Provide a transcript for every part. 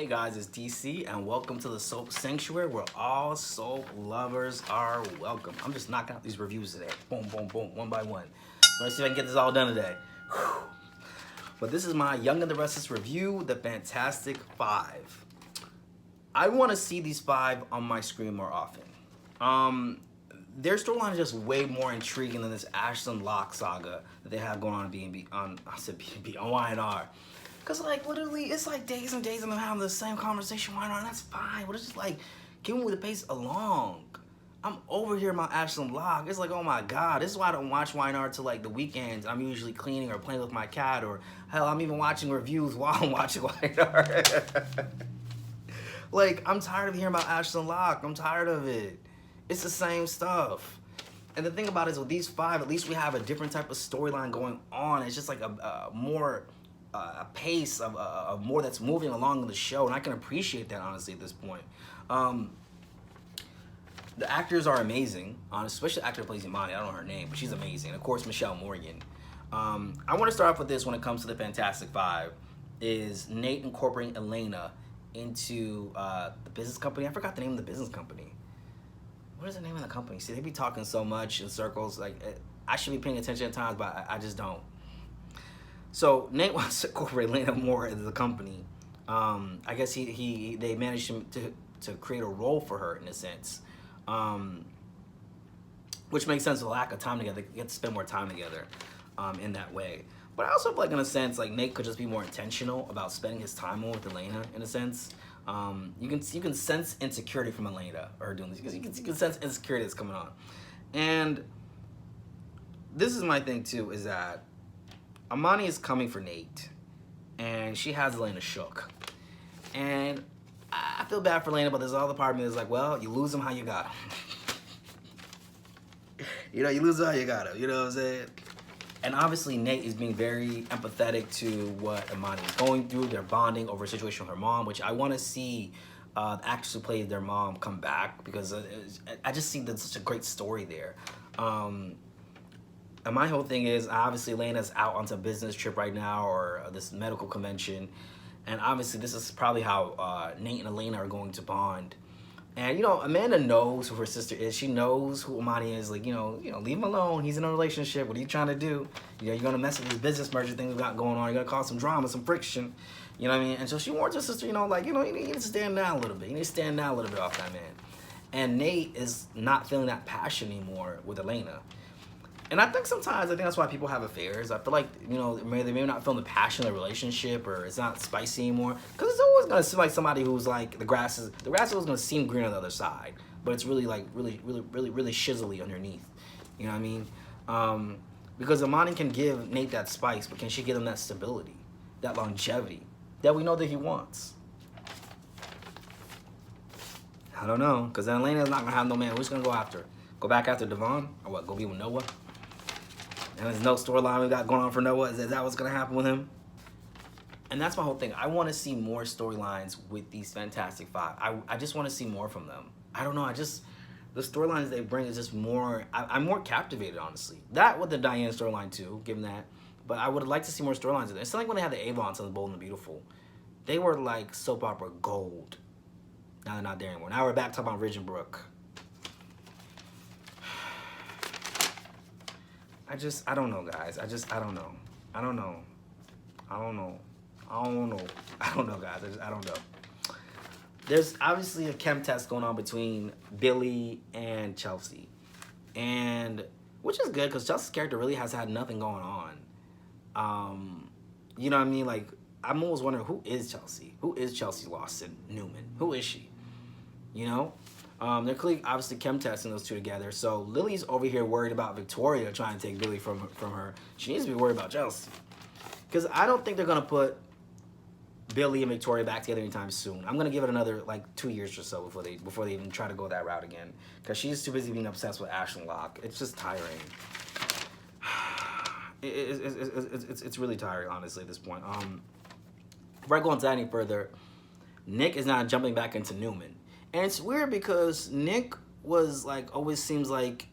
Hey guys, it's DC and welcome to the Soap Sanctuary where all soap lovers are welcome. I'm just knocking out these reviews today. Boom, boom, boom, one by one. Let's see if I can get this all done today. Whew. But this is my Young and the Restless review, The Fantastic Five. I want to see these five on my screen more often. Their storyline is just way more intriguing than this Ashland Locke saga that they have going on B&B, on Y&R. Cause like literally, it's like days and days of them having the same conversation, Y&R, and that's fine. But it's just like, give me the pace along. I'm over here my Ashland Locke. It's like, oh my God, this is why I don't watch Y&R till like the weekends. I'm usually cleaning or playing with my cat, or hell, I'm even watching reviews while I'm watching Y&R. Like, I'm tired of hearing about Ashland Locke. I'm tired of it. It's the same stuff. And the thing about it is with these five, at least we have a different type of storyline going on. It's just like a more a pace of more that's moving along in the show, and I can appreciate that honestly at this point. The actors are amazing, especially the actor who plays Imani. I don't know her name, but she's amazing. And of course, Michelle Morgan. I want to start off with this when it comes to the Fantastic Five, is Nate incorporating Elena into the business company. I forgot the name of the business company. What is the name of the company? See, they be talking so much in circles. Like, I should be paying attention at times, but I just don't. So Nate wants to incorporate Elena more into the company. I guess they managed to create a role for her in a sense, which makes sense with the lack of time together. They get to spend more time together in that way. But I also feel like in a sense, like Nate could just be more intentional about spending his time more with Elena in a sense. You can sense insecurity from Elena or doing this because you can sense insecurity that's coming on. And this is my thing too, is that Imani is coming for Nate, and she has Elena shook. And I feel bad for Elena, but there's other part of me that's like, well, you lose him how you got him. You lose him how you got him. You know what I'm saying? And obviously, Nate is being very empathetic to what Imani is going through. They're bonding over a situation with her mom, which I want to see the actress who played their mom come back, because I just see there's such a great story there. And my whole thing is, obviously, Elena's out on some business trip right now, or this medical convention. And obviously, this is probably how Nate and Elena are going to bond. And, Amanda knows who her sister is. She knows who Imani is. Like, leave him alone. He's in a relationship. What are you trying to do? You're going to mess with this business merger thing we've got going on. You're going to cause some drama, some friction. You know what I mean? And so she warns her sister, you need to stand down a little bit. You need to stand down a little bit off that man. And Nate is not feeling that passion anymore with Elena. And I think that's why people have affairs. I feel like, they may not feel the passion of the relationship, or it's not spicy anymore. Because it's always going to seem like somebody who's like, the grass is always going to seem green on the other side. But it's really like, really shizzly underneath. You know what I mean? Because Imani can give Nate that spice, but can she give him that stability, that longevity that we know that he wants? I don't know. Because then Elena's not going to have no man. Who's going to go after? Go back after Devon? Or what? Go be with Noah? And there's no storyline we got going on for Noah. Is that what's going to happen with him? And that's my whole thing. I want to see more storylines with these Fantastic Five. I just want to see more from them. I don't know. The storylines they bring is just more... I'm more captivated, honestly. That with the Diane storyline, too, given that. But I would like to see more storylines of it. It's like when they had the Avons on The Bold and the Beautiful. They were like soap opera gold. Now they're not there anymore. Now we're back talking about Ridge and Brooke. I don't know, guys. I don't know. I don't know, guys. I don't know. There's obviously a chem test going on between Billy and Chelsea. And, which is good, because Chelsea's character really has had nothing going on. You know what I mean? Like, I'm always wondering, who is Chelsea? Who is Chelsea Lawson Newman? Who is she? They're clearly obviously chem testing those two together. So Lily's over here worried about Victoria trying to take Billy from her. She needs to be worried about Chelsea. Because I don't think they're going to put Billy and Victoria back together anytime soon. I'm going to give it another, 2 years or so before they even try to go that route again. Because she's too busy being obsessed with Ashland Locke. It's just tiring. It's really tiring, honestly, at this point. Before I go into that any further, Nick is now jumping back into Newman. And it's weird because Nick was always seems like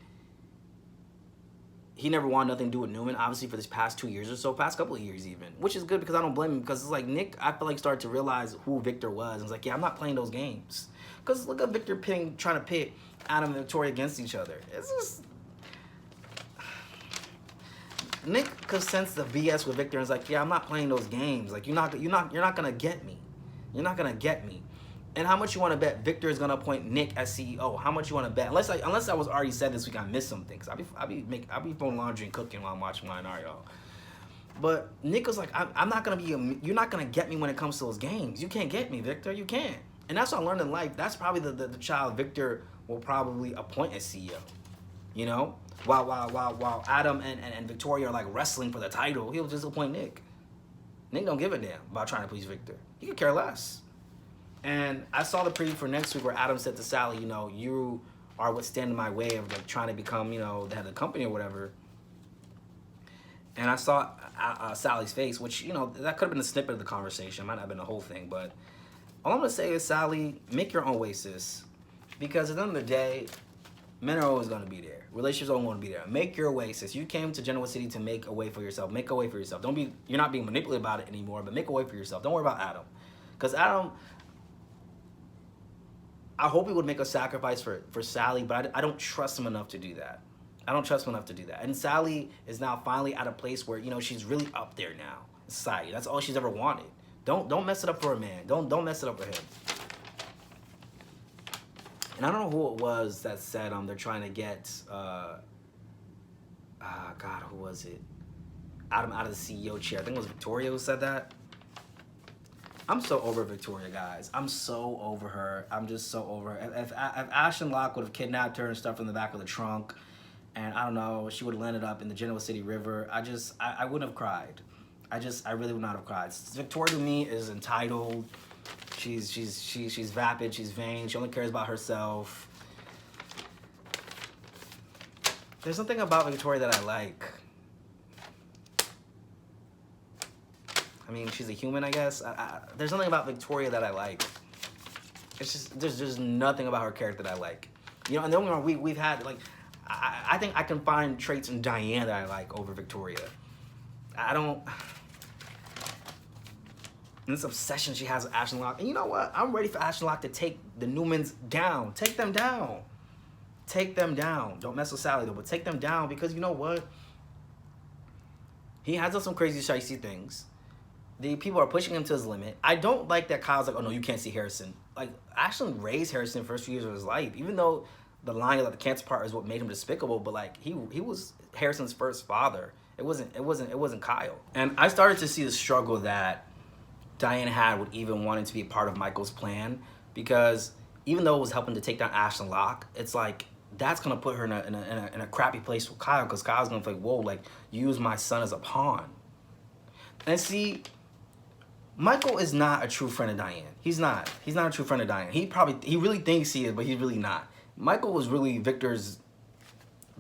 he never wanted nothing to do with Newman, obviously, for this past 2 years or so, past couple of years even, which is good because I don't blame him, because it's like Nick, I feel like, started to realize who Victor was. And it's like, yeah, I'm not playing those games. Because look at Victor trying to pit Adam and Victoria against each other. It's just... Nick could sense the BS with Victor and is like, yeah, I'm not playing those games. Like, you're not gonna get me. You're not gonna get me. And how much you want to bet Victor is gonna appoint Nick as CEO? How much you want to bet? Unless I was already said this week, I missed something. Cause I'll be throwing laundry and cooking while I'm watching Lionel, y'all. But Nick was like, I'm not gonna be. You're not gonna get me when it comes to those games. You can't get me, Victor. You can't. And that's what I learned in life. That's probably the child Victor will probably appoint as CEO. You know, while Adam and Victoria are like wrestling for the title, he'll just appoint Nick. Nick don't give a damn about trying to please Victor. He could care less. And I saw the preview for next week where Adam said to Sally, you know, you are what's standing in my way of like trying to become, you know, the head of the company or whatever. And I saw Sally's face, which, you know, that could have been a snippet of the conversation. It might not have been the whole thing. But all I'm going to say is, Sally, make your own way, sis. Because at the end of the day, men are always going to be there. Relationships are always going to be there. Make your way, sis. You came to Genoa City to make a way for yourself. Make a way for yourself. You're not being manipulated about it anymore, but make a way for yourself. Don't worry about Adam. Because Adam, I hope he would make a sacrifice for Sally, but I don't trust him enough to do that. I don't trust him enough to do that. And Sally is now finally at a place where, you know, she's really up there now in society. That's all she's ever wanted. Don't mess it up for a man. Don't mess it up for him. And I don't know who it was that said they're trying to get God, who was it? Adam out of the CEO chair. I think it was Victoria who said that. I'm so over Victoria, guys. I'm so over her. I'm just so over her. If Ashland Locke would have kidnapped her and stuffed her in the back of the trunk, and I don't know, she would have landed up in the Genoa City River, I wouldn't have cried. I really would not have cried. Victoria to me is entitled. She's vapid. She's vain. She only cares about herself. There's something about Victoria that I like. I mean, she's a human, I guess. There's something about Victoria that I like. It's just, there's nothing about her character that I like. You know, and the only one we've had, like, I think I can find traits in Diane that I like over Victoria. I don't... And this obsession she has with Ashland Locke. And you know what? I'm ready for Ashland Locke to take the Newmans down. Take them down. Take them down. Don't mess with Sally, though, but take them down, because you know what? He has done some crazy, shicey things. The people are pushing him to his limit. I don't like that Kyle's like, oh, no, you can't see Harrison. Like, Ashland raised Harrison the first few years of his life, even though the line of the cancer part is what made him despicable, but, like, he was Harrison's first father. It wasn't Kyle. And I started to see the struggle that Diane had with even wanting to be a part of Michael's plan, because even though it was helping to take down Ashland Locke, it's like, that's going to put her in a crappy place with Kyle, because Kyle's going to be like, whoa, like, you use my son as a pawn. And see... Michael is not a true friend of Diane. He's not. He's not a true friend of Diane. He really thinks he is, but he's really not. Michael was really Victor's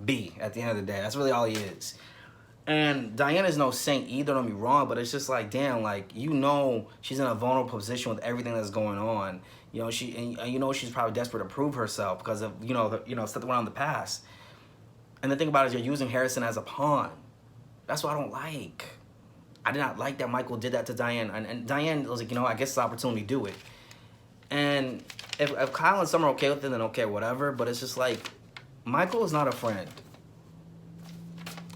B at the end of the day. That's really all he is. And Diane is no saint either, don't be wrong, but it's just like, damn, like, you know she's in a vulnerable position with everything that's going on. You know, she's probably desperate to prove herself because of, stuff that went on in the past. And the thing about it is you're using Harrison as a pawn. That's what I don't like. I did not like that Michael did that to Diane. And Diane was like, I guess it's an opportunity to do it. And if Kyle and Summer are okay with it, then okay, whatever. But it's just like, Michael is not a friend.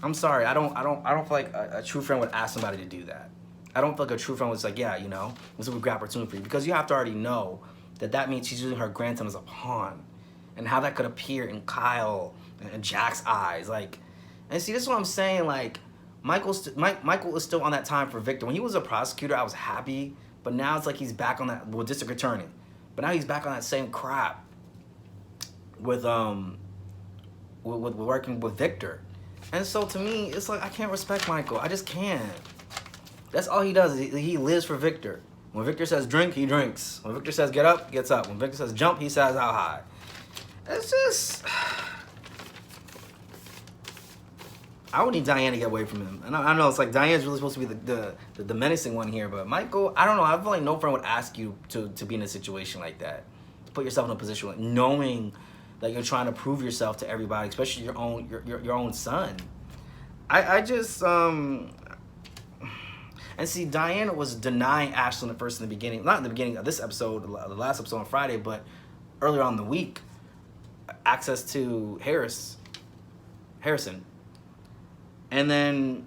I'm sorry. I don't feel like a true friend would ask somebody to do that. I don't feel like a true friend was like, yeah, this is a great opportunity for you. Because you have to already know that means she's using her grandson as a pawn. And how that could appear in Kyle and Jack's eyes. Like, and see, this is what I'm saying, like, Michael is still on that time for Victor. When he was a prosecutor, I was happy, but now it's like he's back on that, well, district attorney. But now he's back on that same crap with working with Victor. And so to me, it's like, I can't respect Michael. I just can't. That's all he does. He lives for Victor. When Victor says drink, he drinks. When Victor says get up, gets up. When Victor says jump, he says how high. It's just... I would need Diane to get away from him. And I know it's like Diane's really supposed to be the menacing one here, but Michael, I don't know. I feel like no friend would ask you to be in a situation like that. To put yourself in a position like knowing that you're trying to prove yourself to everybody, especially your own son. I just and see, Diana was denying Ashland at first in the beginning, not in the beginning of this episode, the last episode on Friday, but earlier on in the week, access to Harrison. And then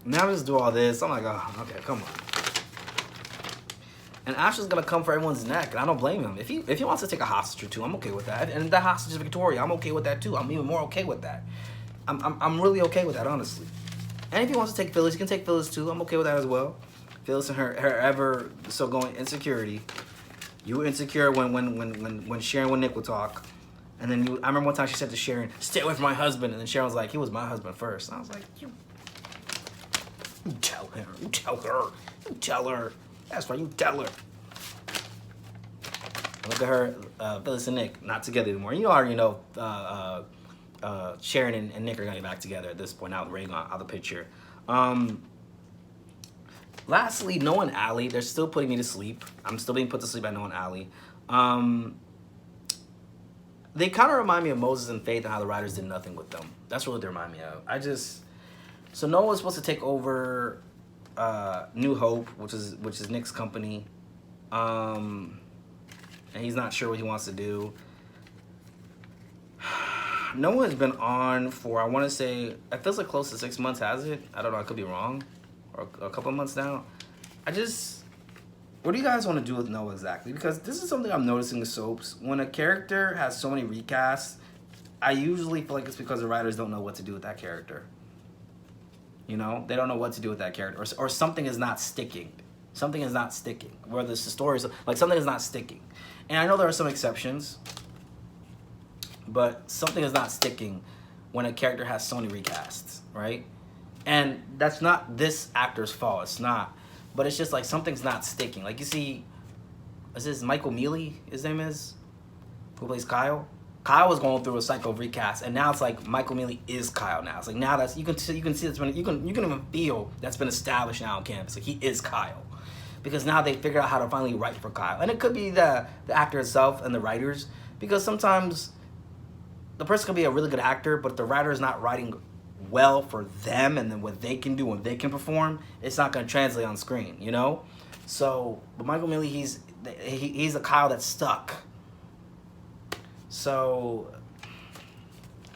now just do all this. I'm like, oh, okay, come on. And Ashland's gonna come for everyone's neck, and I don't blame him. If he wants to take a hostage or two, I'm okay with that. And that hostage is Victoria, I'm okay with that too. I'm even more okay with that. I'm really okay with that, honestly. And if he wants to take Phyllis, he can take Phyllis too. I'm okay with that as well. Phyllis and her ever so going insecurity. You were insecure when Sharon and Nick would talk. And then I remember one time she said to Sharon, stay away from my husband. And then Sharon was like, he was my husband first. And I was like, you tell her. You tell her. You tell her. That's right, you tell her. Look at her, Phyllis and Nick, not together anymore. You already know Sharon and Nick are going to get back together at this point, now with Ray out of the picture. Lastly, Noah and Allie, they're still putting me to sleep. I'm still being put to sleep by Noah and Allie. They kind of remind me of Moses and Faith and how the writers did nothing with them. That's what they remind me of. So Noah was supposed to take over New Hope, which is Nick's company. And he's not sure what he wants to do. Noah has been on for, I want to say, it feels like close to 6 months, has it? I don't know, I could be wrong. Or a couple of months now. What do you guys want to do with Noah exactly? Because this is something I'm noticing with soaps. When a character has so many recasts, I usually feel like it's because the writers don't know what to do with that character. You know? They don't know what to do with that character. Or something is not sticking. Something is not sticking. Whether it's the story is, like, something is not sticking. And I know there are some exceptions, but something is not sticking when a character has so many recasts, right? And that's not this actor's fault. It's not. But it's just like something's not sticking. Like, you see, is this Michael Mealy, his name is? Who plays Kyle? Kyle was going through a cycle of recast, and now it's like Michael Mealy is Kyle now. It's like now you can see that's been, you can even feel that's been established now on campus. Like, he is Kyle. Because now they figured out how to finally write for Kyle. And it could be the actor itself and the writers. Because sometimes the person could be a really good actor, but if the writer is not writing well for them and then what they can do and they can perform, it's not going to translate on screen, you know? So, but Michael Mealy, he's a Kyle that's stuck. So,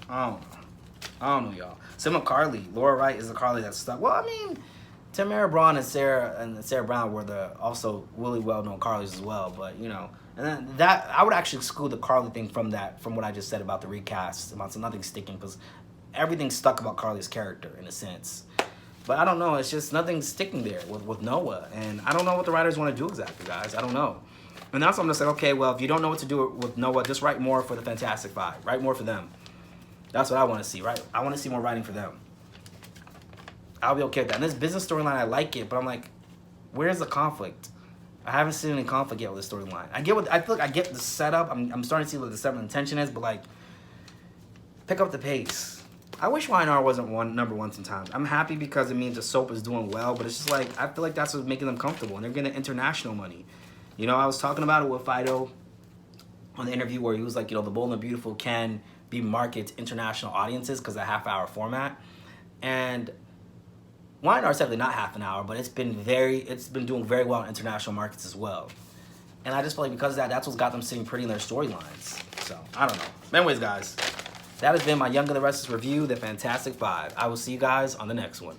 I don't know, y'all. Same with Carly. Laura Wright is the Carly that's stuck. Well, I mean, Tamara Braun and Sarah Brown were the also really well-known Carlys as well, but you know, and then that I would actually exclude the Carly thing from what I just said about the recast, about nothing sticking, because everything's stuck about Carly's character in a sense. But I don't know, it's just nothing sticking there with Noah, and I don't know what the writers want to do exactly, guys. I don't know. And that's why I'm just like, okay, well, if you don't know what to do with Noah, just write more for the Fantastic Five. Write more for them. That's what I want to see, right? I want to see more writing for them. I'll be okay with that. And this business storyline, I like it, but I'm like, where's the conflict? I haven't seen any conflict yet with this storyline. I feel like I get the setup. I'm starting to see what the setup intention is, but like, pick up the pace. I wish YNR wasn't number one sometimes. I'm happy because it means the soap is doing well, but it's just like, I feel like that's what's making them comfortable, and they're getting international money. You know, I was talking about it with Fido on the interview where he was like, you know, The Bold and the Beautiful can be marketed to international audiences because of a half-hour format. And YNR is definitely not half an hour, but it's been doing very well in international markets as well. And I just feel like because of that, that's what's got them sitting pretty in their storylines. So, I don't know. But anyways, guys, that has been my Young and the Restless review, The Fantastic Five. I will see you guys on the next one.